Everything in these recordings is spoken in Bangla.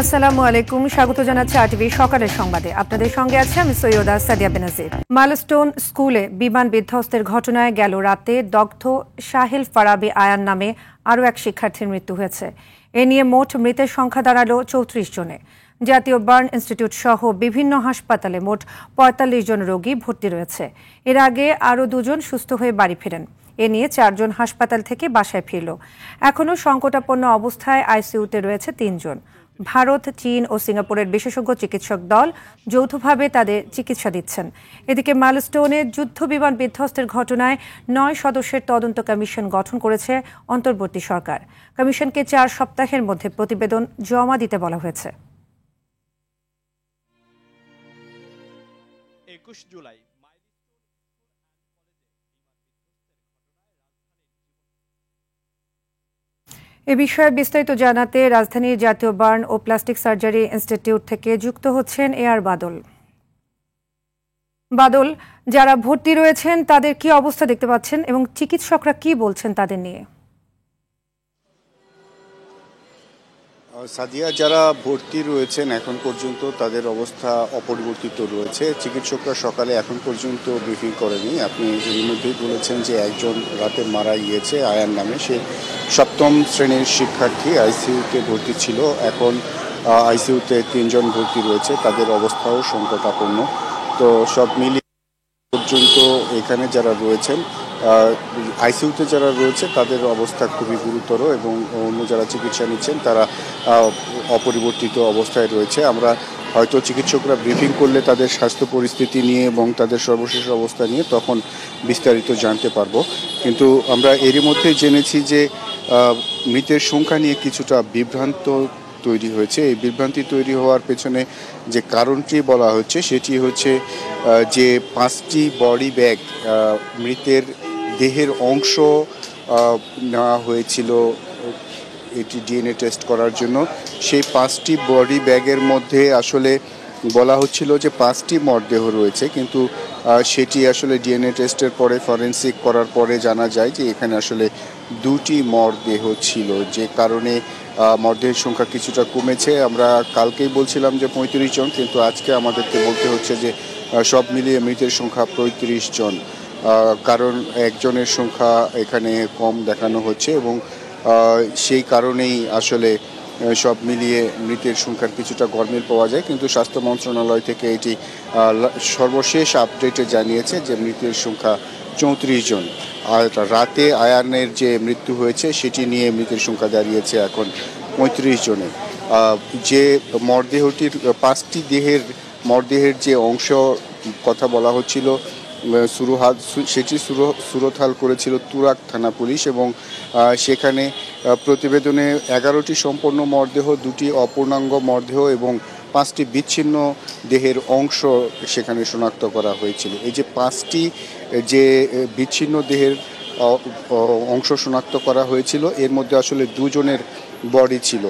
আসসালামু আলাইকুম, স্বাগত জানাচ্ছি আরটিভি সকালের সংবাদে। আপনাদের সঙ্গে আছে আমি সৈয়দা সাদিয়া বেনাজির। মাইলস্টোন স্কুলে বিমান বিধ্বস্তের ঘটনায় গেল রাতে দগ্ধ সাহিল ফারাবী আয়ান নামে আরও এক শিক্ষার্থীর মৃত্যু হয়েছে। এ নিয়ে মোট মৃতের সংখ্যা দাঁড়ালো 34 জনে। জাতীয় বার্ন ইনস্টিটিউট সহ বিভিন্ন হাসপাতালে মোট 45 জন রোগী ভর্তি রয়েছে। এর আগে আরও 2 জন সুস্থ হয়ে বাড়ি ফেরেন। এ নিয়ে 4 জন হাসপাতাল থেকে বাসায় ফিরল। এখনও সংকটাপন্ন অবস্থায় আইসিইউতে রয়েছে 3 জন। ভারত, চীন ও সিঙ্গাপুরের বিশেষজ্ঞ চিকিৎসক দল যৌথভাবে তাদের চিকিৎসা দিচ্ছেন। এদিকে মাইলস্টোনে যুদ্ধ বিমান বিধ্বস্তের ঘটনায় 9 সদস্যের তদন্ত কমিশন গঠন করেছে অন্তর্বর্তী সরকার। কমিশনকে 4 সপ্তাহের মধ্যে প্রতিবেদন জমা দিতে বলা হয়েছে। 21 জুলাই এ বিষয়ে বিস্তারিত জানাতে রাজধানীর জাতীয় বার্ন ও প্লাস্টিক সার্জারি ইনস্টিটিউট থেকে যুক্ত হচ্ছেন এআর বাদল। বাদল, যারা ভর্তি রয়েছেন তাদের কি অবস্থা দেখতে পাচ্ছেন এবং চিকিৎসকরা কি বলছেন তাদের নিয়ে? সাদিয়া, যারা ভর্তি রয়েছেন এখন পর্যন্ত তাদের অবস্থা অপরিবর্তিত রয়েছে। চিকিৎসকরা সকালে এখন পর্যন্ত ব্রিফিং করেনি। আপনি এর মধ্যেই বলেছেন যে একজন রাতে মারা গিয়েছে আয়ান নামে, সে 7ম শ্রেণীর শিক্ষার্থী, আইসিইউতে ভর্তি ছিল। এখন আইসিইউতে 3 জন ভর্তি রয়েছে, তাদের অবস্থাও সংকটাপন্ন। তো সব মিলিয়ে পর্যন্ত এখানে যারা রয়েছেন, আইসিইউতে যারা রয়েছে তাদের অবস্থা খুবই গুরুতর এবং অন্য যারা চিকিৎসা নিচ্ছেন তারা অপরিবর্তিত অবস্থায় রয়েছে। আমরা হয়তো চিকিৎসকরা ব্রিফিং করলে তাদের স্বাস্থ্য পরিস্থিতি নিয়ে এবং তাদের সর্বশেষ অবস্থা নিয়ে তখন বিস্তারিত জানতে পারবো। কিন্তু আমরা এরই মধ্যে জেনেছি যে মৃতের সংখ্যা নিয়ে কিছুটা বিভ্রান্ত তৈরি হয়েছে। এই বিভ্রান্তি তৈরি হওয়ার পেছনে যে কারণটি বলা হচ্ছে সেটি হচ্ছে যে 5টি বডি ব্যাগ মৃতের দেহের অংশ নেওয়া হয়েছিল এটি ডিএনএ টেস্ট করার জন্য। সেই 5টি বডি ব্যাগের মধ্যে আসলে বলা হচ্ছিল যে 5টি মরদেহ রয়েছে, কিন্তু সেটি আসলে ডিএনএ টেস্টের পরে ফরেনসিক করার পরে জানা যায় যে এখানে আসলে 2টি মরদেহ ছিল, যে কারণে মরদেহের সংখ্যা কিছুটা কমেছে। আমরা কালকেই বলছিলাম যে 35 জন, কিন্তু আজকে আমাদেরকে বলতে হচ্ছে যে সব মিলিয়ে মৃতের সংখ্যা 35 জন। কারণ একজনের সংখ্যা এখানে কম দেখানো হচ্ছে এবং সেই কারণেই আসলে সব মিলিয়ে মৃতের সংখ্যার কিছুটা গরমিল পাওয়া যায়। কিন্তু স্বাস্থ্য মন্ত্রণালয় থেকে এটি সর্বশেষ আপডেটে জানিয়েছে যে মৃতের সংখ্যা 34 জন। আর রাতে আয়ানের যে মৃত্যু হয়েছে সেটি নিয়ে মৃতের সংখ্যা দাঁড়িয়েছে এখন 35 জনে। যে মরদেহটির 5টি মরদেহের যে অংশ কথা বলা হচ্ছিল সেটি সুরতহাল করেছিল তুরাগ থানা পুলিশ এবং সেখানে প্রতিবেদনে 11টি সম্পূর্ণ মরদেহ, 2টি অপূর্ণাঙ্গ মরদেহ এবং 5টি বিচ্ছিন্ন দেহের অংশ সেখানে শনাক্ত করা হয়েছিল। এই যে 5টি যে বিচ্ছিন্ন দেহের অংশ শনাক্ত করা হয়েছিল এর মধ্যে আসলে 2 জনের বডি ছিল।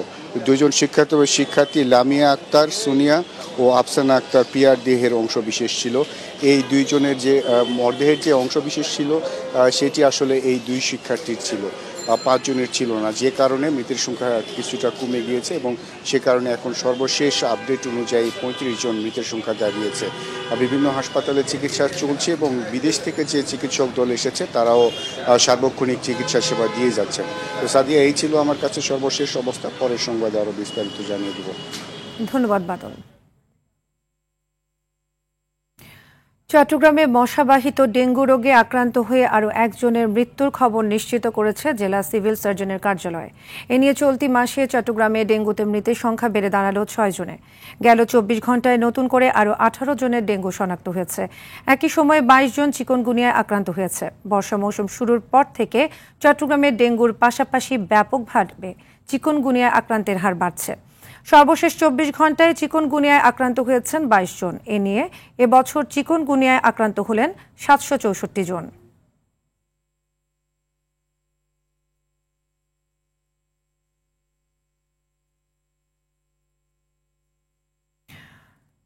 2 জন শিক্ষার্থী লামিয়া আক্তার সুনিয়া ও আফসানা আক্তার প্রিয়ার দেহের অংশ বিশেষ ছিল। এই 2 জনের যে মরদেহের যে অংশ বিশেষ ছিল সেটি আসলে এই 2 শিক্ষার্থীর ছিল, 5 জনের ছিল না, যে কারণে মৃতের সংখ্যা কিছুটা কমে গিয়েছে এবং সে কারণে এখন সর্বশেষ আপডেট অনুযায়ী 35 জন মৃতের সংখ্যা দাঁড়িয়েছে। বিভিন্ন হাসপাতালে চিকিৎসা চলছে এবং বিদেশ থেকে যে চিকিৎসক দল এসেছে তারাও সার্বক্ষণিক চিকিৎসা সেবা দিয়ে যাচ্ছেন। তো সাদিয়া, এই ছিল আমার কাছে সর্বশেষ অবস্থা। পরের সংবাদে আরও বিস্তারিত জানিয়ে দেব। ধন্যবাদ বাদল। চট্টগ্রামে মশাবাহিত ডেঙ্গু রোগে আক্রান্ত হয়ে আরও একজনের মৃত্যুর খবর নিশ্চিত করেছে জেলা সিভিল সার্জনের কার্যালয়। এ নিয়ে চলতি মাসে চট্টগ্রামে ডেঙ্গুতে মৃতের সংখ্যা বেড়ে দাঁড়ালো 6 জনে। গেল 24 ঘন্টায় নতুন করে আরও 18 জনের ডেঙ্গু শনাক্ত হয়েছে। একই সময়ে 22 জন চিকুনগুনিয়ায় আক্রান্ত হয়েছে। বর্ষা মৌসুম শুরুর পর থেকে চট্টগ্রামে ডেঙ্গুর পাশাপাশি ব্যাপকভাবে চিকুনগুনিয়ায় আক্রান্তের হার বাড়ছে। সর্বশেষ 24 ঘন্টায় চিকুনগুনিয়ায় আক্রান্ত হয়েছেন 22 জন। এ নিয়ে এবছর চিকুনগুনিয়ায় আক্রান্ত হলেন 764 জন।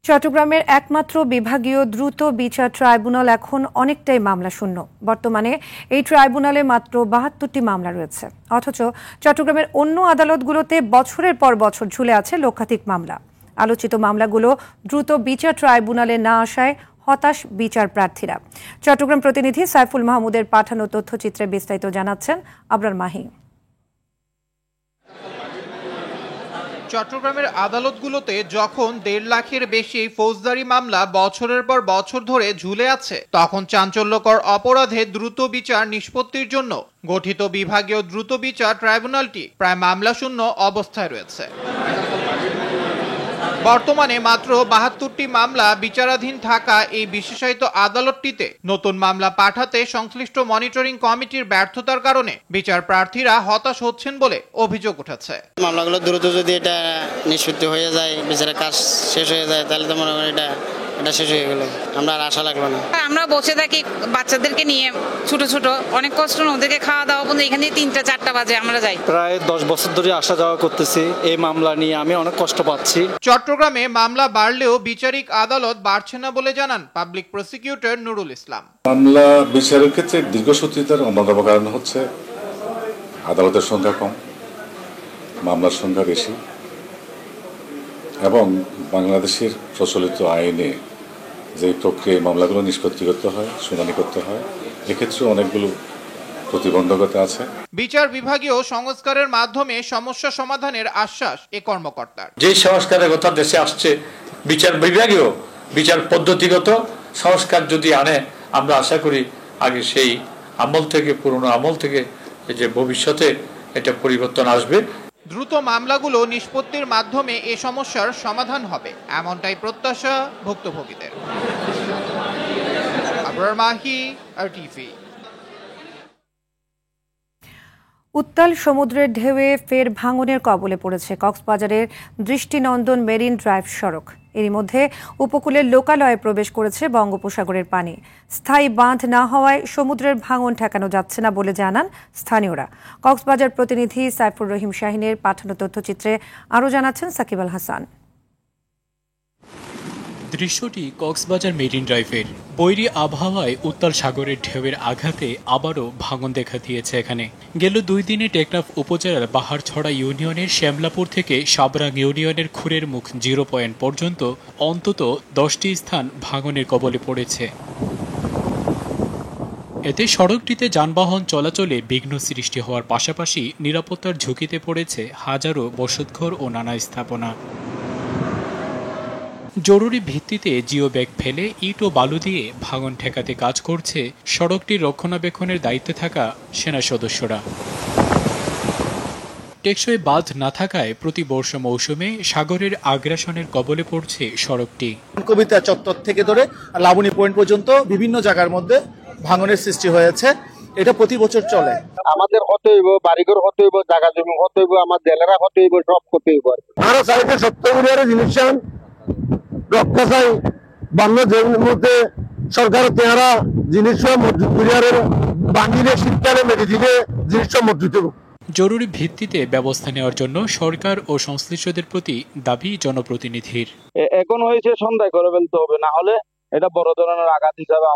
চট্টগ্রামের একমাত্র বিভাগীয় দ্রুত বিচার ট্রাইব্যুনাল এখন অনেকটাই মামলা শূন্য। বর্তমানে এই ট্রাইব্যুনালে মাত্র ৭২টি মামলা রয়েছে, অথচ চট্টগ্রামের অন্য আদালতগুলোতে বছরের পর বছর ঝুলে আছে লক্ষাধিক মামলা। আলোচিত মামলাগুলো দ্রুত বিচার ট্রাইব্যুনালে না আসায় হতাশ বিচার প্রার্থীরা। চট্টগ্রাম প্রতিনিধি সাইফুল মাহমুদের পাঠানো তথ্যচিত্রে বিস্তারিত জানাচ্ছেন আবরার মাহি। চট্টগ্রামের আদালতগুলোতে যখন ১.৫ লাখের বেশি ফৌজদারি মামলা বছরের পর বছর ধরে ঝুলে আছে, তখন চাঞ্চল্যকর অপরাধে দ্রুত বিচার নিষ্পত্তির জন্য গঠিত বিভাগীয় দ্রুত বিচার ট্রাইব্যুনালটি প্রায় মামলা শূন্য অবস্থায় রয়েছে। বর্তমানে মাত্র ৭২টি মামলা বিচারাধীন থাকা এই বিশেষায়িত আদালতটিতে নতুন মামলা পাঠাতে সংশ্লিষ্ট মনিটরিং কমিটির ব্যর্থতার কারণে বিচার প্রার্থীরা হতাশ হচ্ছেন বলে অভিযোগ উঠেছে। মামলাগুলো দ্রুত যদি এটা নিষ্পত্তি হয়ে যায়, বিচারের কাজ শেষ হয়ে যায়, তাহলে তো মনে করি এটা শেষ হয়ে গেল, আমরা আর আশা লাগলো না। আমরা বসে থাকি বাচ্চাদেরকে নিয়ে, ছোট ছোট অনেক কষ্ট, ওদেরকে খাওয়া দাওয়া বন্ধু, এখানে ৩টা-৪টা বাজে আমরা যাই। প্রায় ১০ বছর ধরে আসা যাওয়া করতেছি, এই মামলা নিয়ে আমি অনেক কষ্ট পাচ্ছি। চট্টগ্রামে মামলা বাড়লেও বিচারিক আদালত বাড়ছে না বলে জানান পাবলিক প্রসিকিউটর নুরুল ইসলাম। মামলা বিচারের ক্ষেত্রে দীর্ঘসূত্রিতার অন্যতম কারণ হচ্ছে আদালতের সংখ্যা কম, মামলার সংখ্যা বেশি, এবং বাংলাদেশের প্রচলিত আইনে যে প্রক্রিয়ায় মামলাগুলো নিষ্পত্তি করতে হয়, শুনানি করতে হয়, এক্ষেত্রে অনেকগুলো প্রতিবন্ধকতা আছে। বিচার বিভাগীয় সংস্কারের মাধ্যমে সমস্যা সমাধানের আশ্বাস এ কর্মকর্তার। যে সংস্কারের কথা দেশে আসছে, বিচার বিভাগীয় বিচার পদ্ধতিগত সংস্কার যদি আনে, আমরা আশা করি আগে সেই আমল থেকে, পুরনো আমল থেকে যে ভবিষ্যতে এটা পরিবর্তন আসবে। দ্রুত মামলাগুলো নিষ্পত্তির মাধ্যমে এ সমস্যার সমাধান হবে, এমনটাই প্রত্যাশা ভুক্তভোগীদের। আবরার মাহি, RTV। উত্তাল সমুদ্রের ঢেউয়ে ফের ভাঙনের কবলে পড়েছে কক্সবাজারের দৃষ্টিনন্দন মেরিন ড্রাইভ সড়ক। এরই মধ্যে উপকূলের লোকালয়ে প্রবেশ করেছে বঙ্গোপসাগরের পানি। স্থায়ী বাঁধ না হওয়ায় সমুদ্রের ভাঙন ঠেকানো যাচ্ছে না বলে জানান স্থানীয়রা। কক্সবাজার প্রতিনিধি সাইফুর রহিম শাহিনের পাঠানো তথ্যচিত্রে আরও জানাচ্ছেন সাকিব আল হাসান। দৃশ্যটি কক্সবাজার মেরিন ড্রাইভের। বৈরী আবহাওয়ায় উত্তাল সাগরের ঢেউয়ের আঘাতে আবারও ভাঙন দেখা দিয়েছে এখানে। গেল 2 দিনে টেকনাফ উপজেলার বাহারছড়া ইউনিয়নের শ্যামলাপুর থেকে সাবরাং ইউনিয়নের খুরের মুখ 0 পয়েন্ট পর্যন্ত অন্তত 10টি স্থান ভাঙনের কবলে পড়েছে। এতে সড়কটিতে যানবাহন চলাচলে বিঘ্ন সৃষ্টি হওয়ার পাশাপাশি নিরাপত্তার ঝুঁকিতে পড়েছে হাজারো বসতঘর ও নানা স্থাপনা। জরুরি ভিত্তিতে জিও ব্যাগ ফেলে ইট ও বালু দিয়ে ভাঙন ঠেকাতে কাজ করছে সড়কটির রক্ষণাবেক্ষণের দায়িত্বে থাকা সেনা সদস্যরা। টেকসই বাঁধ না থাকায় প্রতি বর্ষা মৌসুমে সাগরের আগ্রাসনের কবলে পড়ছে সড়কটি। কবিতা চত্বর থেকে ধরে লাবণী পয়েন্ট পর্যন্ত বিভিন্ন জায়গার মধ্যে ভাঙনের সৃষ্টি হয়েছে। এটা প্রতি বছর চলে। আমাদের হতে হইব, বাড়িঘর হতে হইব, জায়গা জমি হতে হইব, আমার জেলেরা হতে হইব, সব করতে হইব। আরো চাইতে 70 মিলিয়নের জিনিস রক্ষা চাই। বাংলা জমির মধ্যে সরকার তেহারা জিনিস মজুত করিয়ারের বাঙিলে শীতকালে মেরে দিলে জিনিস মজুত হইব। জরুরি ভিত্তিতে ব্যবস্থা নেওয়ার জন্য সরকার ও সংশ্লিষ্টদের প্রতি দাবি জনপ্রতিনিধির। এখন হয়েছে সন্ধ্যায় করে ফেলতে হবে, না হলে এটা বড় ধরনের আঘাত হিসাবে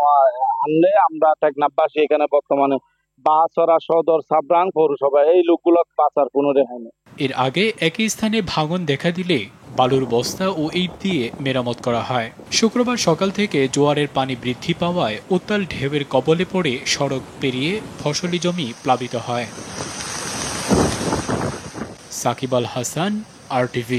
আনলে আমরা টেকনাফবাসী এখানে বর্তমানে বাহারছড়া সদর, সাবরাং পৌরসভা এই লোকগুলো বাঁচার কোনো রেহাই নেই। এর আগে একই স্থানে ভাঙন দেখা দিলে বালুর বস্তা ও ইট দিয়ে মেরামত করা হয়। শুক্রবার সকাল থেকে জোয়ারের পানি বৃদ্ধি পাওয়ায় উত্তাল ঢেউয়ের কবলে পড়ে সড়ক পেরিয়ে ফসলি জমি প্লাবিত হয়। সাকিব আল হাসান, RTV।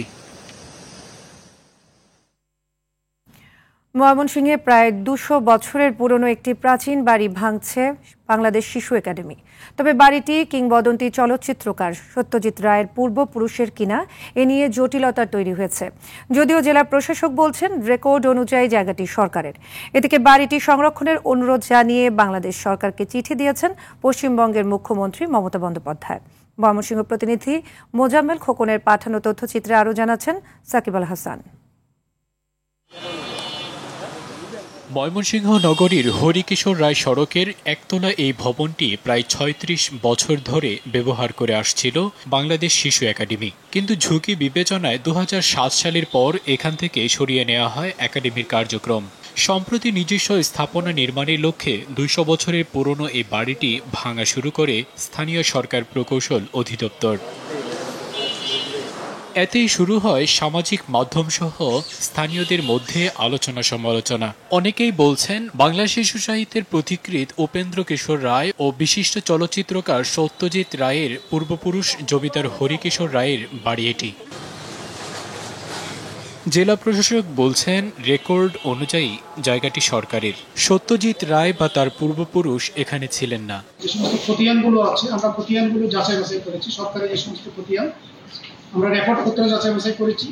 ময়মনসিংহে প্রায় 200 বছরের পুরনো একটি প্রাচীন বাড়ি ভাঙছে বাংলাদেশ শিশু একাডেমি। তবে বাড়িটি কিংবদন্তি চলচ্চিত্রকার সত্যজিৎ রায়ের পূর্বপুরুষের কিনা, এ নিয়ে জটিলতা তৈরি হয়েছে। যদিও জেলা প্রশাসক বলছেন রেকর্ড অনুযায়ী জায়গাটি সরকারের। এদিকে বাড়িটি সংরক্ষণের অনুরোধ জানিয়ে বাংলাদেশ সরকারকে চিঠি দিয়েছেন পশ্চিমবঙ্গের মুখ্যমন্ত্রী মমতা বন্দ্যোপাধ্যায়। ময়মনসিংহ প্রতিনিধি মোজাম্মেল খোকনের পাঠানো তথ্যচিত্রে আরও জানাচ্ছেন সাকিব আল হাসান। ময়মনসিংহ নগরীর হরিকিশোর রায় সড়কের একতলা এই ভবনটি প্রায় ৩৬ বছর ধরে ব্যবহার করে আসছিল বাংলাদেশ শিশু একাডেমি। কিন্তু ঝুঁকি বিবেচনায় ২০০৭ সালের পর এখান থেকে সরিয়ে নেওয়া হয় একাডেমির কার্যক্রম। সম্প্রতি নিজস্ব স্থাপনা নির্মাণের লক্ষ্যে ২০০ বছরের পুরনো এই বাড়িটি ভাঙা শুরু করে স্থানীয় সরকার প্রকৌশল অধিদপ্তর। এতেই শুরু হয় সামাজিক মাধ্যম সহ স্থানীয়দের মধ্যে আলোচনা সমালোচনা। অনেকেই বলছেন বাংলা শিশু সাহিত্যের পথিকৃৎ উপেন্দ্র কিশোর রায় ও বিশিষ্ট চলচ্চিত্রকার সত্যজিৎ রায়ের পূর্বপুরুষ জমিদার হরিকিশোর রায়ের বাড়ি এটি। জেলা প্রশাসক বলছেন রেকর্ড অনুযায়ী জায়গাটি সরকারের। সত্যজিৎ রায় বা তার পূর্বপুরুষ এখানে ছিলেন না। যে সমস্ত খতিয়ানগুলো আছে আমরা খতিয়ানগুলো যাচাই বাছাই করেছি, সরকারের যে সমস্ত খতিয়ান আমরা রেকর্ড পত্র যাচাই বাছাই করেছি,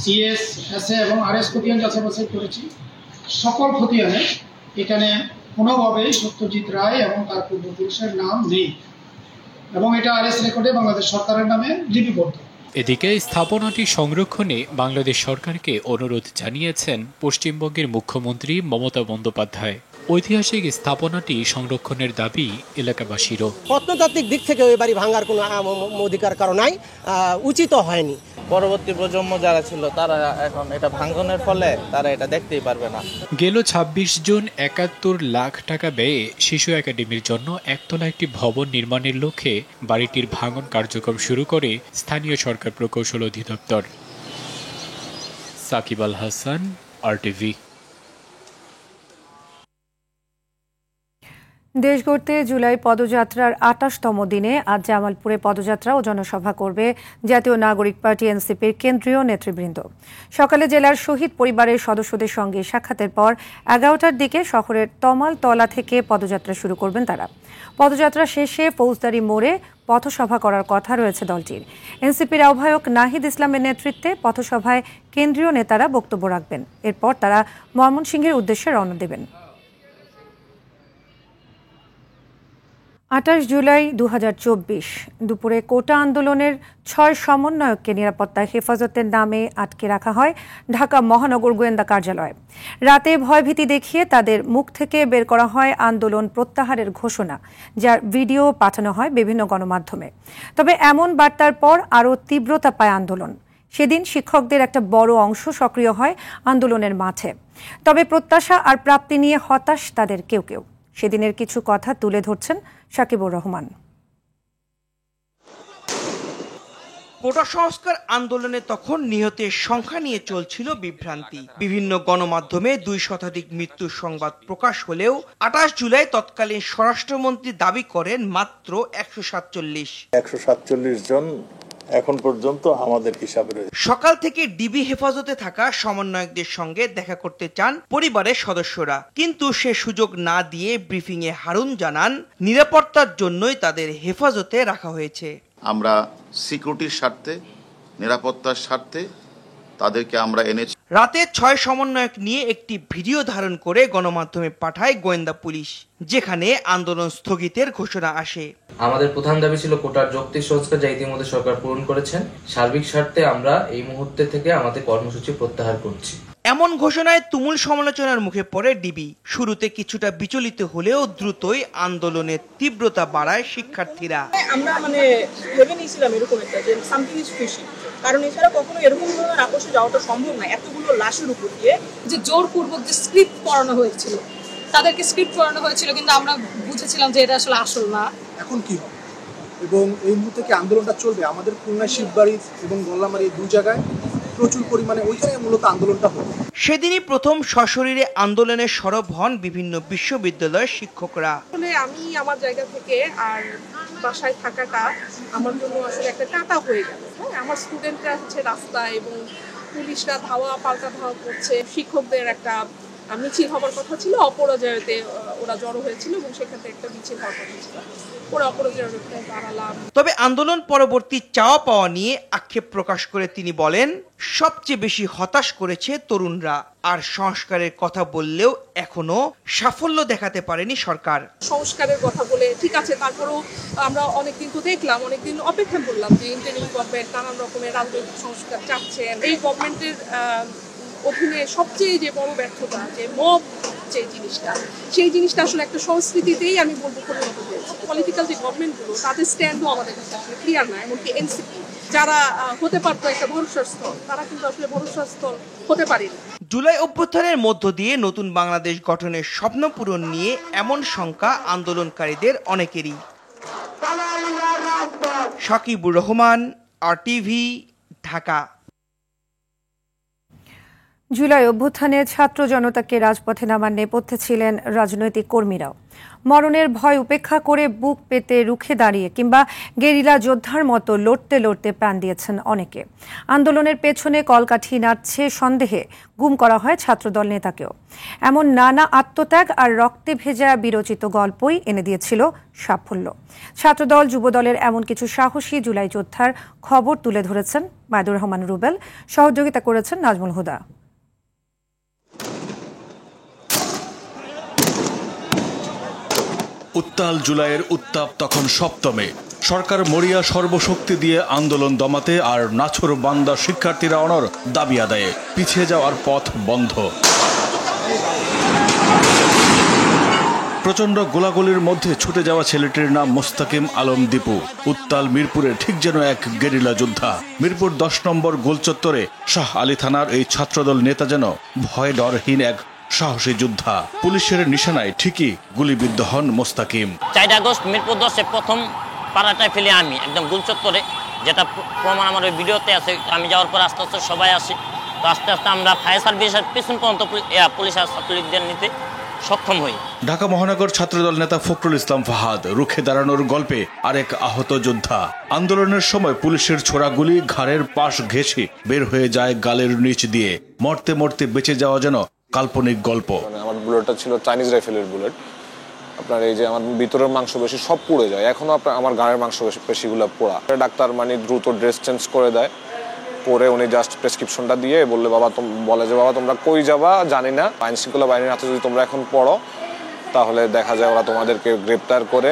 সিএস, এসএ এবং আরএস খতিয়ান যাচাই বাছাই করেছি। সকল খতিয়ানে এখানে কোনোভাবেই সত্যজিৎ রায় এবং তার পূর্বপুরুষের নাম নেই এবং এটা আরএস রেকর্ডে বাংলাদেশ সরকারের নামে লিপিবদ্ধ। এদিকে স্থাপনাটি সংরক্ষণে বাংলাদেশ সরকারকে অনুরোধ জানিয়েছেন পশ্চিমবঙ্গের মুখ্যমন্ত্রী মমতা বন্দ্যোপাধ্যায়। ঐতিহাসিক স্থাপনাটি সংরক্ষণের দাবি এলাকাবাসীরও। প্রত্নতাত্ত্বিক দিক থেকে ওই বাড়ি ভাঙার কোনো অধিকার কারণ নাই, উচিত হয়নি। পরবর্তী প্রজন্ম যারা ছিল তারা এখন এটা ভাঙনের ফলে তারা এটা দেখতেই পারবে না। গেল ২৬ জুন ৭১ লাখ টাকা ব্যয়ে শিশু একাডেমির জন্য একতলা একটি ভবন নির্মাণের লক্ষ্যে বাড়িটির ভাঙন কার্যক্রম শুরু করে স্থানীয় সরকার প্রকৌশল অধিদপ্তর। সাকিব আল হাসান, RTV। দেশ গড়তে জুলাই পদযাত্রার ২৮তম দিনে আজ জামালপুরে পদযাত্রা ও জনসভা করবে জাতীয় নাগরিক পার্টি এনসিপির কেন্দ্রীয় নেতৃবৃন্দ। সকালে জেলার শহীদ পরিবারের সদস্যদের সঙ্গে সাক্ষাতের পর ১১টার দিকে শহরের তমালতলা থেকে পদযাত্রা শুরু করবেন তারা। পদযাত্রা শেষে ফৌজদারি মোড়ে পথসভা করার কথা রয়েছে দলটির। এনসিপির আহ্বায়ক নাহিদ ইসলামের নেতৃত্বে পথসভায় কেন্দ্রীয় নেতারা বক্তব্য রাখবেন। এরপর তারা ময়মনসিংহের উদ্দেশ্যে রওনা দেবেন। ২৮ জুলাই ২০২৪ দুপুরে কোটা আন্দোলনের ৬ সমন্বয়ককে নিরাপত্তা হেফাজতের নামে আটকে রাখা হয় ঢাকা মহানগর গোয়েন্দা কার্যালয়ে। রাতে ভয়ভীতি দেখিয়ে তাদের মুখ থেকে বের করা হয় আন্দোলন প্রত্যাহারের ঘোষণা, যার ভিডিও পাঠানো হয় বিভিন্ন গণমাধ্যমে। তবে এমন বার্তার পর আরও তীব্রতা পায় আন্দোলন। সেদিন শিক্ষকদের একটা বড় অংশ সক্রিয় হয় আন্দোলনের মাঠে। তবে প্রত্যাশা আর প্রাপ্তি নিয়ে হতাশ তাদের কেউ কেউ। সেদিনের কিছু কথা তুলে ধরছেন সাকিবুর রহমান। কোটা সংস্কার আন্দোলনে তখন নিহতের সংখ্যা নিয়ে চলছিল বিভ্রান্তি। বিভিন্ন গণমাধ্যমে ২ শতাধিক মৃত্যুর সংবাদ প্রকাশ হলেও ২৮ জুলাই তৎকালীন স্বরাষ্ট্রমন্ত্রী দাবি করেন মাত্র ১৪৭ জন এখন পর্যন্ত আমাদের হিসাবে রয়েছে। সকাল থেকে ডিবি হেফাজতে থাকা সমন্বয়কদের সঙ্গে দেখা করতে চান পরিবারের সদস্যরা, কিন্তু সে সুযোগ না দিয়ে ব্রিফিংয়ে হারুন জানান নিরাপত্তার জন্যই তাদের হেফাজতে রাখা হয়েছে। আমরা সিকিউরিটির স্বার্থে, নিরাপত্তার স্বার্থে তাদেরকে আমরা এনেছি। রাতে ৬ সমন্বয়ক নিয়ে একটি ভিডিও ধারণ করে গণমাধ্যমে পাঠায় গোয়েন্দা পুলিশ, যেখানে আন্দোলন স্থগিতের ঘোষণা আসে। আমাদের প্রধান দাবি ছিল কোটার যৌক্তিক সংস্কার, যা ইতিমধ্যে সরকার পূরণ করেছেন। সার্বিক স্বার্থে আমরা এই মুহূর্তে থেকে আমাদের কর্মসূচি প্রত্যাহার করছি। এমন ঘোষণায় তুমুল সমালোচনার মুখে পড়ে ডিবি। শুরুতে কিছুটা বিচলিত হলেও দ্রুতই আন্দোলনের তীব্রতা বাড়ায় শিক্ষার্থীরা। আমরা ভেবে নিয়েছিলাম এরকম একটা যে সামথিং ইজ ফিশি, কারণ এছাড়া কখনো এরকম ধরনের আপোষে যাওয়াটা সম্ভব না। এতগুলো লাশের উপর দিয়ে যে জোরপূর্বক যে স্ক্রিপ্ট পড়ানো হয়েছিল, তাদেরকে স্ক্রিপ্ট পড়ানো হয়েছিল, কিন্তু আমরা বুঝেছিলাম যে এটা আসলে আসল না। এখন কি হবে এবং এই মুহূর্তে কি আন্দোলনটা চলবে? আমাদের খুলনা শিববাড়ি এবং গোল্লামারি এই 2 জায়গায় প্রচুর পরিমাণে ওইখানে মূলত আন্দোলনটা হবে। সেদিনই প্রথম সশরীরে আন্দোলনে সরব হন বিভিন্ন বিশ্ববিদ্যালয়ের শিক্ষকরা। আমি আমার জায়গা থেকে আর বাসায় থাকাটা আমার জন্য আসলে একটা টাটা হয়ে গেল। আমার স্টুডেন্টরা রাস্তায় এবং পুলিশরা ধাওয়া পাল্টা ধাওয়া করছে। শিক্ষকদের একটা মিছিল হবার কথা ছিল, অপরাজয়তে ওরা জড়ো হয়েছিল এবং সেখান থেকে একটা মিছিল হওয়ার কথা ছিল। তবে আন্দোলন পরবর্তী চাওয়া পাওয়া নিয়ে আক্ষেপ প্রকাশ করে তিনি বলেন, সবচেয়ে বেশি হতাশ করেছে তরুণরা। আর সংস্কারের কথা বললেও এখনো সাফল্য দেখাতে পারেনি সরকার। সংস্কারের কথা বলে ঠিক আছে, তারপরেও আমরা অনেকদিন তো দেখলাম, অনেকদিন অপেক্ষা করলাম যে ইন্টারিম গভর্নমেন্ট নানান রকমের রাজনৈতিক সংস্কার চাচ্ছেন। এই গভর্নমেন্টের অধীনে সবচেয়ে যে বড় ব্যর্থতা, যে মব যে জিনিসটা, সেই জিনিসটা আসলে একটা সংস্কৃতিতেই আমি বলবো পরিণত হয়েছে। পলিটিক্যাল যে গভর্নমেন্টগুলো তাদের স্ট্যান্ডও আমাদের কাছে আসলে ক্লিয়ার না। এমনকি এনসিপি যারা হতে পারতো একটা ভরসার স্থল, তারা কিন্তু আসলে ভরসার স্থল হতে পারেনি। জুলাই অভ্যুত্থানের মধ্য দিয়ে নতুন বাংলাদেশ গঠনের স্বপ্ন পূরণ নিয়ে এমন শঙ্কা আন্দোলনকারীদের অনেকেরই। সাকিবুর রহমান, RTV, ঢাকা। জুলাই অভ্যুত্থানে ছাত্র জনতাকে রাজপথে নামার নেপথ্যে ছিলেন রাজনৈতিক কর্মীরাও। মরণের ভয় উপেক্ষা করে বুক পেতে রুখে দাঁড়িয়ে কিংবা গেরিলা যোদ্ধার মতো লড়তে লড়তে প্রাণ দিয়েছেন অনেকে। আন্দোলনের পেছনে কলকাঠি নাড়ছে সন্দেহে গুম করা হয় ছাত্রদল নেতাকেও। এমন নানা আত্মত্যাগ আর রক্তে ভেজা বিরচিত গল্পই এনে দিয়েছিল সাফল্য। ছাত্রদল যুবদলের এমন কিছু সাহসী জুলাই যোদ্ধার খবর তুলে ধরেছেন মাইদুর রহমান রুবেল, সহযোগিতা করেছেন নাজমুল হুদা। উত্তাল জুলাইয়ের উত্তাপ তখন সপ্তমে। সরকার মরিয়া সর্বশক্তি দিয়ে আন্দোলন দমাতে আর নাছোড় বান্দা শিক্ষার্থীরা অনর দাবি আদায়ে পিছিয়ে যাওয়ার পথ বন্ধ। প্রচন্ড গোলাগুলির মধ্যে ছুটে যাওয়া ছেলেটির নাম মোস্তাকিম আলম দীপু। উত্তাল মিরপুরে ঠিক যেন এক গেরিলা যোদ্ধা। মিরপুর 10 নম্বর গোলচত্বরে শাহ আলী থানার এই ছাত্রদল নেতা যেন ভয় ডরহীন এক সাহসী যোদ্ধা। পুলিশের নিশানায় ঠিকই গুলিবিদ্ধ হন মোস্তাকিম। 4 আগস্ট মিরপুর 10-এ প্রথম পাড়াটায় ফেলে আমি একদম গোলচত্বরে, যেটা প্রমাণ আমার ওই ভিডিওতে আছে। আমি যাওয়ার পর আস্তে আস্তে সবাই আসি, তো আস্তে আস্তে আমরা ফায়ার সার্ভিসের পেছন পর্যন্ত পুলিশ আর ছাত্রলীগদের নিতে সক্ষম হই। ঢাকা মহানগর ছাত্রদল নেতা ফখরুল ইসলাম ফাহাদ রুখে দাঁড়ানোর গল্পে আরেক আহত যোদ্ধা। আন্দোলনের সময় পুলিশের ছোড়া গুলি ঘাড়ের পাশ ঘেঁষে বের হয়ে যায় গালের নিচ দিয়ে। মরতে মরতে বেঁচে যাওয়া যেন কাল্পনিক গল্প। আমার বুলেটটা ছিল চাইনিজ রাইফেলের বুলেট। আপনার এই যে আমার ভিতরের মাংসপেশি সব পুড়ে যায়, এখনো আপনার আমার গায়ের মাংসপেশিগুলো পোড়া। ডাক্তার মানে দ্রুত ড্রেস চেঞ্জ করে দেয়, পরে উনি জাস্ট প্রেসক্রিপশনটা দিয়ে বলে বাবা তোমরা কই যাবা জানি না, আইন শৃঙ্খলা বাহিনীর হাতে যদি তোমরা এখন পড়ো তাহলে দেখা যায় ওরা তোমাদেরকে গ্রেপ্তার করে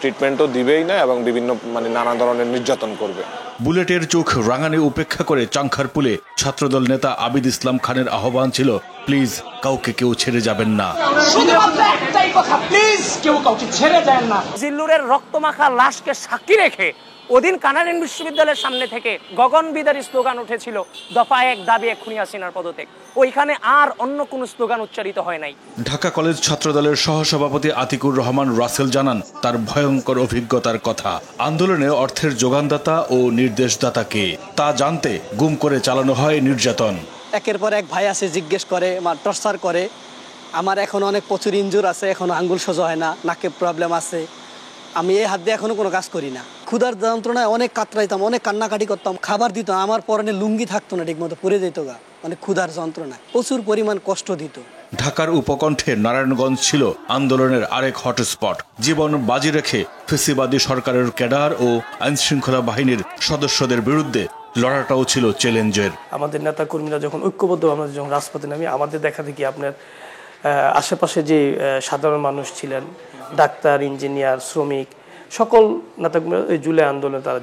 ট্রিটমেন্টও দিবেই না এবং বিভিন্ন নানা ধরনের নির্যাতন করবে। বুলেটের চোখ রাঙানি উপেক্ষা করে চাংখারপুলে ছাত্রদল নেতা আবিদ ইসলাম খানের আহ্বান ছিল, প্লিজ কাউকে কেউ ছেড়ে যাবেন না। শুধুমাত্র একটাই কথা, প্লিজ কেউ কাউকে ছেড়ে দেন না। জিল্লুরের রক্তমাখা লাশকে সাক্ষী রেখে ওদিন কানাডিয়ান বিশ্ববিদ্যালয়ের সামনে থেকে গগনবিদারী স্লোগান উঠেছিল, দফা 1 দাবি 1 খুনি হাসিনার পদত্যাগ। ওইখানে আর অন্য কোনো স্লোগান উচ্চারিত হয় নাই। ঢাকা কলেজ ছাত্রদলের সহসভাপতি আতিকুর রহমান রাসেল জানান তার ভয়ঙ্কর অভিজ্ঞতার কথা। আন্দোলনে অর্থের যোগানদাতা ও নির্দেশদাতাকে তা জানতে গুম করে চালানো হয় নির্যাতন। একের পর এক ভাই আছে, জিজ্ঞেস করে, টর্চার করে। আমার এখন অনেক প্রচুর ইনজুর আছে, এখনো আঙ্গুল সোজা হয় না, নাকে প্রবলেম আছে। আমি এই হাত দিয়ে এখনো কোনো কাজ করি না। ক্ষুধার যন্ত্রণায় অনেক কাতরাইতাম, অনেক কান্নাকাটি করতাম। খাবার দিত, আমার পরনে লুঙ্গি থাকতো না, ঠিক মতো পরে যেত গা, ক্ষুধার যন্ত্রণায় প্রচুর পরিমাণ কষ্ট দিত। ঢাকার উপকণ্ঠে নারায়ণগঞ্জ ছিল আন্দোলনের আরেক হটস্পট। জীবন বাজি রেখে ফেসিবাদী সরকারের ক্যাডার ও আইন শৃঙ্খলা বাহিনীর সদস্যদের বিরুদ্ধে লড়াটাও ছিল চ্যালেঞ্জের। আমাদের নেতা কর্মীরা যখন ঐক্যবদ্ধ আমরা যখন রাজপথে নামি, আমাদের দেখা দেখি আপনার আশেপাশে যে সাধারণ মানুষ ছিলেন, ডাক্তার, ইঞ্জিনিয়ার, শ্রমিক, সকল নেতাকর্মীরা এই জুলাই আন্দোলনে তারা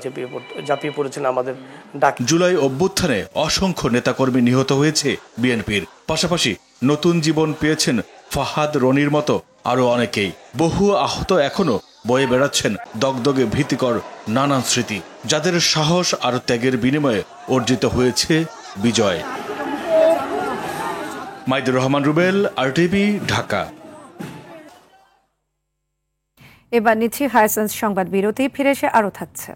ঝাঁপিয়ে পড়েছেন আমাদের ডাক। জুলাই অভ্যুত্থানে অসংখ্য নেতাকর্মী নিহত হয়েছে বিএনপির। পাশাপাশি নতুন জীবন পেয়েছেন ফাহাদ, রনির মতো আরো অনেকেই। বহু আহত এখনো বয়ে বেড়াচ্ছেন দগদগে ভীতিকর নানান স্মৃতি, যাদের সাহস আর ত্যাগের বিনিময়ে অর্জিত হয়েছে বিজয়। মাইদুর রহমান রুবেল, RTV, ঢাকা। এবার নিচ্ছি হাইসেন্স সংবাদ বিরতি, ফিরে এসে আরো থাকছে।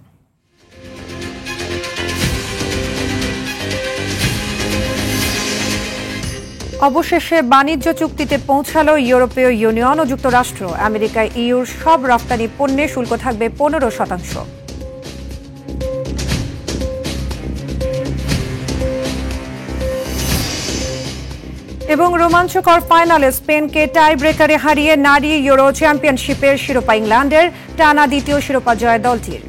অবশেষে বাণিজ্য চুক্তিতে পৌঁছালো ইউরোপীয় ইউনিয়ন ও যুক্তরাষ্ট্র। আমেরিকায় ইউর সব রপ্তানি পণ্যে শুল্ক থাকবে 15%। এবং রোমাঞ্চকর ফাইনালে স্পেনকে টাই ব্রেকারে হারিয়ে নারী ইউরো চ্যাম্পিয়নশিপের শিরোপা ইংল্যান্ডের, টানা দ্বিতীয় শিরোপা জয় দলটির।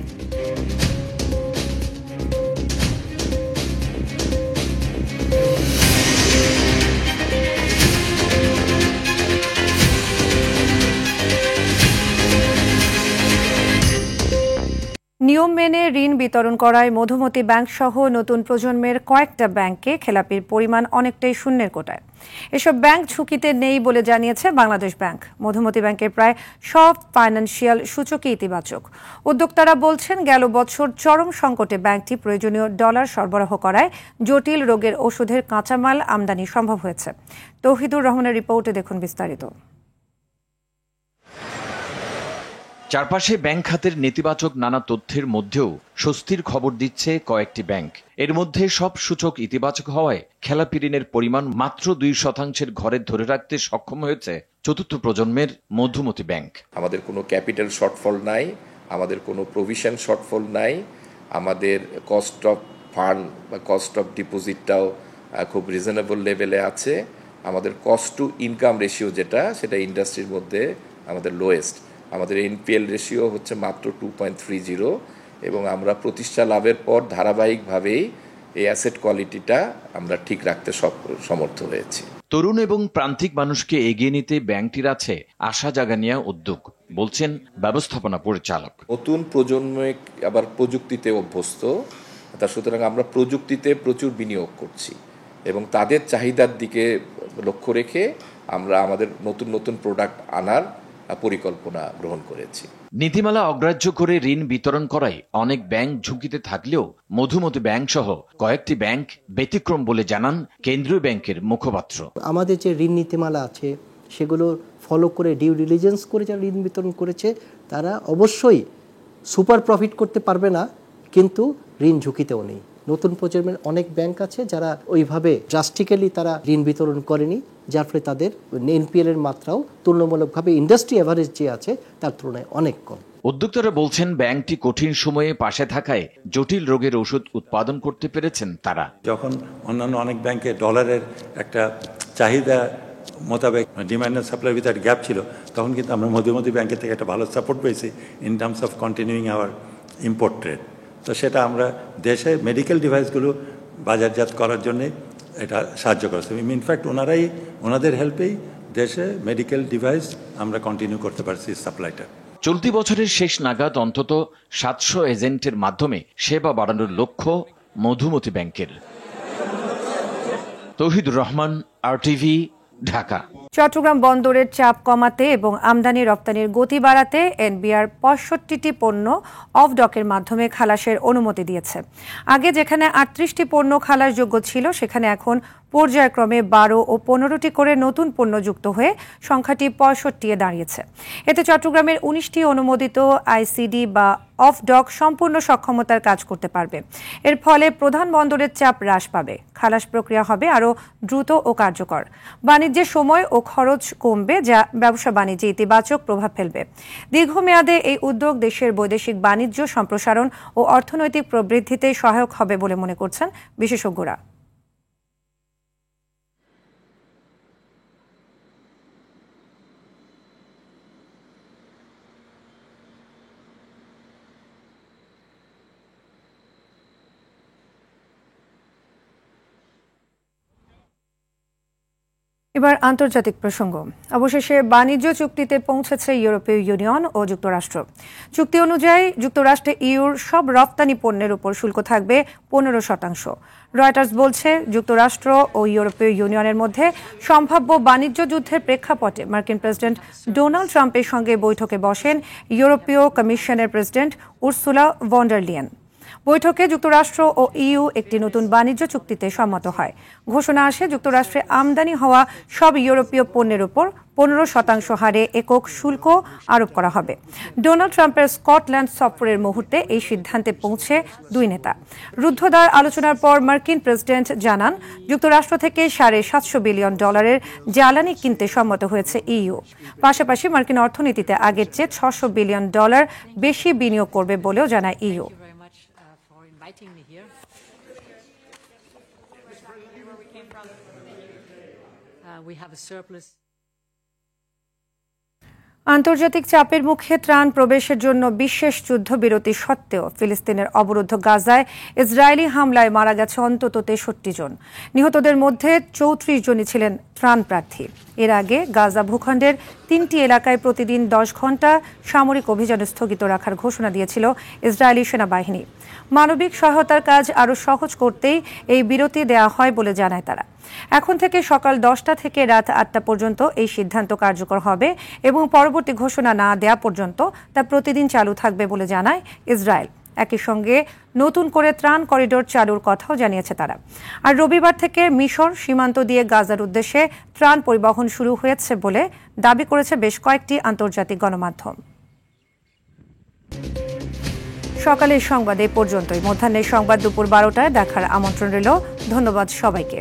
নিয়ম মেনে ঋণ বিতরণ করায় মধুমতি ব্যাংক সহ নতুন প্রজন্মের কয়েকটা ব্যাংকে খেলাপির পরিমাণ অনেকটাই শূন্যের কোটায়। এসব ব্যাংক ঝুঁকিতে নেই বলে জানিয়েছে বাংলাদেশ ব্যাংক। মধুমতি ব্যাংকের প্রায় সব ফাইন্যান্সিয়াল সূচকই ইতিবাচক। উদ্যোক্তারা বলছেন, গেল বছর চরম সংকটে ব্যাংকটি প্রয়োজনীয় ডলার সরবরাহ করায় জটিল রোগের ওষুধের কাঁচামাল আমদানি সম্ভব হয়েছে। তৌহিদুর রহমানের রিপোর্টে দেখুন বিস্তারিত। চারপাশে ব্যাংক খাতের নেতিবাচক নানা তথ্যের মধ্যেও স্বস্তির খবর দিচ্ছে কয়েকটি ব্যাংক। এর মধ্যে সব সূচক ইতিবাচক হওয়ায় খেলাপি ঋণের পরিমাণ মাত্র 2% ঘরে ধরে রাখতে সক্ষম হয়েছে চতুর্থ প্রজন্মের মধুমতি ব্যাংক। আমাদের কোনো ক্যাপিটাল শর্টফল নাই, আমাদের কোনো প্রভিশন শর্টফল নাই, আমাদের কস্ট অফ ফান্ড বা কস্ট অফ ডিপোজিটটাও খুব রিজনেবল লেভেলে আছে। আমাদের কস্ট টু ইনকাম রেশিও সেটা ইন্ডাস্ট্রির মধ্যে আমাদের লোয়েস্ট। আমাদের এনপিএল রেশিও হচ্ছে মাত্র 2.30 এবং আমরা প্রতিষ্ঠা লাভের পর ধারাবাহিকভাবেই এই অ্যাসেট কোয়ালিটিটা আমরা ঠিক রাখতে সমর্থ হয়েছি। তরুণ এবং প্রান্তিক মানুষকে এগিয়ে নিতে ব্যাংকটির আছে আশা জাগানিয়া উদ্যোগ, বলছেন ব্যবস্থাপনা পরিচালক। নতুন প্রজন্ম আবার প্রযুক্তিতে অভ্যস্ত, সুতরাং আমরা প্রযুক্তিতে প্রচুর বিনিয়োগ করছি এবং তাদের চাহিদার দিকে লক্ষ্য রেখে আমরা আমাদের নতুন নতুন প্রোডাক্ট আনার পরিকল্পনা গ্রহণ করেছি। নীতিমালা অগ্রাহ্য করে ঋণ বিতরণ করায় অনেক ব্যাংক ঝুঁকিতে থাকলেও মধুমতি ব্যাংক সহ কয়েকটি ব্যাংক ব্যতিক্রম বলে জানান কেন্দ্রীয় ব্যাংকের মুখপাত্র। আমাদের যে ঋণ নীতিমালা আছে সেগুলো ফলো করে ডিউ ডিলিজেন্স করে যারা ঋণ বিতরণ করেছে তারা অবশ্যই সুপার প্রফিট করতে পারবে না, কিন্তু ঋণ ঝুঁকিতেও নেই। নতুন প্রজন্মের অনেক ব্যাংক আছে যারা ওইভাবে ড্রাস্টিক্যালি তারা ঋণ বিতরণ করেনি, যার ফলে তাদের এনপিএল এর মাত্রাও তুলনামূলকভাবে ইন্ডাস্ট্রি এভারেজ যে আছে তার তুলনায় অনেক কম। উদ্যোক্তারা বলছেন, ব্যাংকটি কঠিন সময়ে পাশে থাকায় জটিল রোগের ওষুধ উৎপাদন করতে পেরেছেন তারা। যখন অন্যান্য অনেক ব্যাংকে ডলারের একটা চাহিদা মোতাবেক ডিমান্ড অ্যান্ড সাপ্লাই ভিতরে গ্যাপ ছিল, তখন কিন্তু আমরা মধুমতি ব্যাংকের থেকে একটা ভালো সাপোর্ট পেয়েছি in terms of continuing our import trade. তো সেটা আমরা দেশে মেডিকেল ডিভাইসগুলো বাজারজাত করার জন্যে এটা সাহায্য করেছে। ইনফ্যাক্ট ওনাদের হেল্পেই দেশে মেডিকেল ডিভাইস আমরা কন্টিনিউ করতে পারছি সাপ্লাইটা। চলতি বছরের শেষ নাগাদ অন্তত 700 এজেন্টের মাধ্যমে সেবা বাড়ানোর লক্ষ্য মধুমতি ব্যাংকের। তৌহিদুর রহমান, RTV, ঢাকা। চট্টগ্রাম বন্দরের চাপ কমাতে এবং আমদানি রপ্তানির গতি বাড়াতে এনবিআর 65টি পণ্য অফ ডকের মাধ্যমে খালাসের অনুমতি দিয়েছে। আগে যেখানে 38টি পণ্য খালাসযোগ্য ছিল, সেখানে এখন পর্যায়ক্রমে 12 ও 15টি করে নতুন পণ্য যুক্ত হয়ে সংখ্যাটি 65 দাঁড়িয়েছে। এতে চট্টগ্রামের 19টি অনুমোদিত আইসিডি বা অফ ডক সম্পূর্ণ সক্ষমতার কাজ করতে পারবে। এর ফলে প্রধান বন্দরের চাপ হ্রাস পাবে, খালাস প্রক্রিয়া হবে আরও দ্রুত ও কার্যকর, বাণিজ্যের সময় ও খরচ কমবে, যা ব্যবসা বাণিজ্যে ইতিবাচক প্রভাব ফেলবে। দীর্ঘমেয়াদে এই উদ্যোগ দেশের বৈদেশিক বাণিজ্য সম্প্রসারণ ও অর্থনৈতিক প্রবৃদ্ধিতে সহায়ক হবে বলে মনে করছেন বিশেষজ্ঞরা। এবার আন্তর্জাতিক প্রসঙ্গ। অবশেষে বাণিজ্য চুক্তিতে পৌঁছেছে ইউরোপীয় ইউনিয়ন ও যুক্তরাষ্ট্র। চুক্তি অনুযায়ী যুক্তরাষ্ট্রে ইউর সব রপ্তানি পণ্যের উপর শুল্ক থাকবে 15%। রয়টার্স বলছে, যুক্তরাষ্ট্র ও ইউরোপীয় ইউনিয়নের মধ্যে সম্ভাব্য বাণিজ্য যুদ্ধের প্রেক্ষাপটে মার্কিন প্রেসিডেন্ট ডোনাল্ড ট্রাম্পের সঙ্গে বৈঠকে বসেন ইউরোপীয় কমিশনের president Ursula von der Leyen. বৈঠকে যুক্তরাষ্ট্র ও ইইউ একটি নতুন বাণিজ্য চুক্তিতে সম্মত হয়। ঘোষণা আসে, যুক্তরাষ্ট্রে আমদানি হওয়া সব ইউরোপীয় পণ্যের উপর 15% হারে একক শুল্ক আরোপ করা হবে। ডোনাল্ড ট্রাম্পের স্কটল্যান্ড সফরের মুহূর্তে এই সিদ্ধান্তে পৌঁছে দুই নেতা। রুদ্ধদ্বার আলোচনার পর মার্কিন প্রেসিডেন্ট জানান, যুক্তরাষ্ট্র থেকে $750 বিলিয়ন জ্বালানি কিনতে সম্মত হয়েছে ইইউ। পাশাপাশি মার্কিন অর্থনীতিতে আগের চেয়ে $600 বিলিয়ন বেশি বিনিয়োগ করবে বলেও জানায় ইইউ। আন্তর্জাতিক চাপের মুখে ত্রাণ প্রবেশের জন্য বিশেষ যুদ্ধবিরতি সত্ত্বেও ফিলিস্তিনের অবরুদ্ধ গাজায় ইসরায়েলি হামলায় মারা গেছে অন্তত 63 জন। নিহতদের মধ্যে 34 জনই ছিলেন ত্রাণ প্রার্থী। এর আগে গাজা ভূখণ্ডের 3টি এলাকায় প্রতিদিন 10 ঘণ্টা সামরিক অভিযান স্থগিত রাখার ঘোষণা দিয়েছিল ইসরায়েলি সেনাবাহিনী। মানবিক সহায়তার কাজ আরও সহজ করতেই এই বিরতি দেওয়া হয় বলে জানায় তারা। এখন থেকে সকাল 10টা থেকে রাত 8টা পর্যন্ত এই সিদ্ধান্ত কার্যকর হবে এবং পরবর্তী ঘোষণা না দেওয়া পর্যন্ত তা প্রতিদিন চালু থাকবে বলে জানায় ইসরায়েল। একই সঙ্গে নতুন করে ত্রাণ করিডোর চালুর কথাও জানিয়েছে তারা। আর রবিবার থেকে মিশর সীমান্ত দিয়ে গাজার উদ্দেশ্যে ত্রাণ পরিবহন শুরু হয়েছে বলে দাবি করেছে বেশ কয়েকটি আন্তর্জাতিক গণমাধ্যম। সকালের সংবাদ এ পর্যন্তই। মধ্যাহ্নের সংবাদ দুপুর 12টায় দেখার আমন্ত্রণ রইল। ধন্যবাদ সবাইকে।